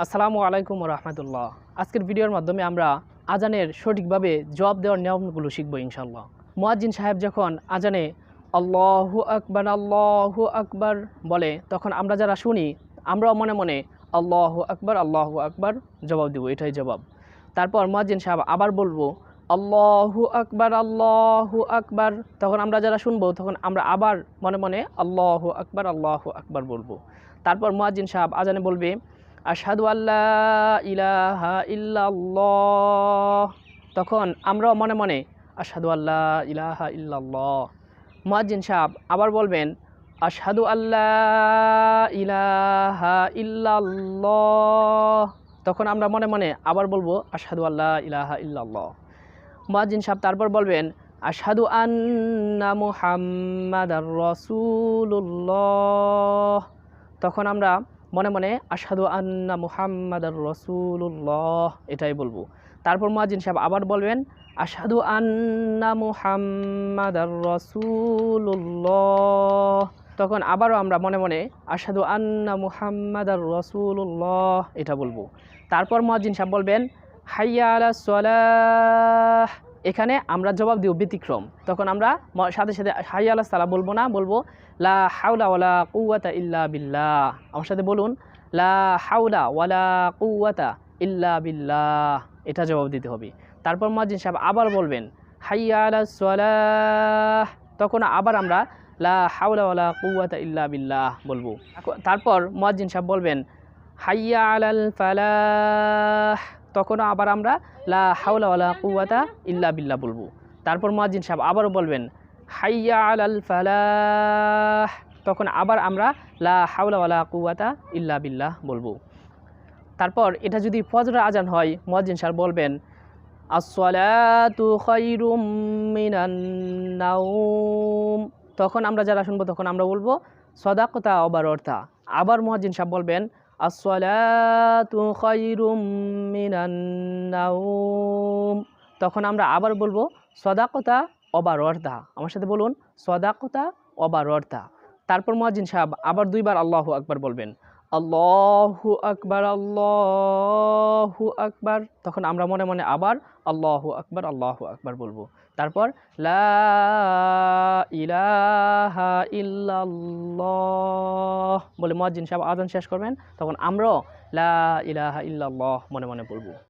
আসসালামু আলাইকুম রহমতুল্লাহ। আজকের ভিডিওর মাধ্যমে আমরা আজানের সঠিকভাবে জবাব দেওয়ার নিয়মগুলো শিখব ইনশাল্লাহ। মুয়াজ্জিন সাহেব যখন আজানে আল্লাহু আকবার বলে, তখন আমরা যারা শুনি আমরাও মনে মনে আল্লাহু আকবার জবাব দেব, এটাই জবাব। তারপর মুয়াজ্জিন সাহেব আবার বলবো আল্লাহু আকবার, তখন আমরা যারা শুনবো তখন আমরা আবার মনে মনে আল্লাহু আকবার বলবো। তারপর মুয়াজ্জিন সাহেব আজানে বলবে আশহাদু আল্লা ইলাহা ইল্লাল্লাহ, তখন আমরাও মনে মনে আশহাদু আল্লা ইলাহা ইল্লাল্লাহ। মুয়াজ্জিন সাহেব আবার বলবেন আশহাদু আল্লা ইলাহা ইল্লাল্লাহ, তখন আমরা মনে মনে আবার বলবো আশহাদু আল্লা ইলাহা ইল্লাল্লাহ। মুয়াজ্জিন সাহেব তারপর বলবেন আশহাদু আন্না মুহাম্মাদার রাসূলুল্লাহ, তখন আমরা মনে মনে আশহাদু আন্না মুহাম্মাদার রাসূলুল্লাহ এটাই বলবো। তারপর মুয়াজ্জিন সাহেব আবার বলবেন আশহাদু আন্না মুহাম্মাদার রাসূলুল্লাহ, তখন আবারও আমরা মনে মনে আশহাদু আন্না মুহাম্মাদার রাসূলুল্লাহ এটা বলবো। তারপর মুয়াজ্জিন সাহেব বলবেন হাইয়া আলাস সালাহ, এখানে আমরা জবাব দিব ব্যতিক্রম। তখন আমরা সাথে সাথে হাইয়া আলাস সালাহ বলবো না, বলবো লা হাওলা ওয়ালা কুওয়াতা ইল্লা বিল্লাহ। আমার সাথে বলুন লা হাওলা ওয়ালা কুওয়াতা ইল্লা বিল্লাহ, এটা জবাব দিতে হবে। তারপর মুয়াজ্জিন সাহেব আবার বলবেন হাইয়া আলাস সালাহ, তখন আবার আমরা লা হাওলা ওয়ালা কুওয়াতা ইল্লা বিল্লাহ বলবো। তারপর মুয়াজ্জিন সাহেব বলবেন হাইয়া আলাল ফালাহ, তখন আবার আমরা লা হাওলা ওয়ালা কুওয়াতা ইল্লা বিল্লাহ বলবো। তারপর মুয়াজ্জিন সাহেব আবারও বলবেন হাইয়া আলাল ফালাহ, তখন আবার আমরা লা হাওলা ওয়ালা কুওয়াতা ইল্লা বিল্লাহ বলবো। তারপর এটা যদি ফজরের আজান হয়, মুয়াজ্জিন সাহেব বলবেন আসসালাতু খায়রুম মিনান নাওম, তখন আমরা যারা শুনবো তখন আমরা বলবো সাদাকাতা অবারতা। আবার মুয়াজ্জিন সাহেব বলবেন আসসালাতু খায়রুম মিনান নাওম, তখন আমরা আবার বলবো সাদাকাতা অবারতা। আমার সাথে বলুন সাদাকাতা অবারতা। তারপর মুয়াজ্জিন সাহেব আবার দুইবার আল্লাহু আকবার বলবেন আল্লাহু আকবার, তখন আমরা মনে মনে আবার আল্লাহু আকবার বলবো। তারপর লা ইলাহা ইল্লাল্লাহ বলে মুয়াজ্জিন সাহেব আযান শেষ করবেন, তখন আমরাও লা ইলাহা ইল্লাল্লাহ মনে মনে বলবো।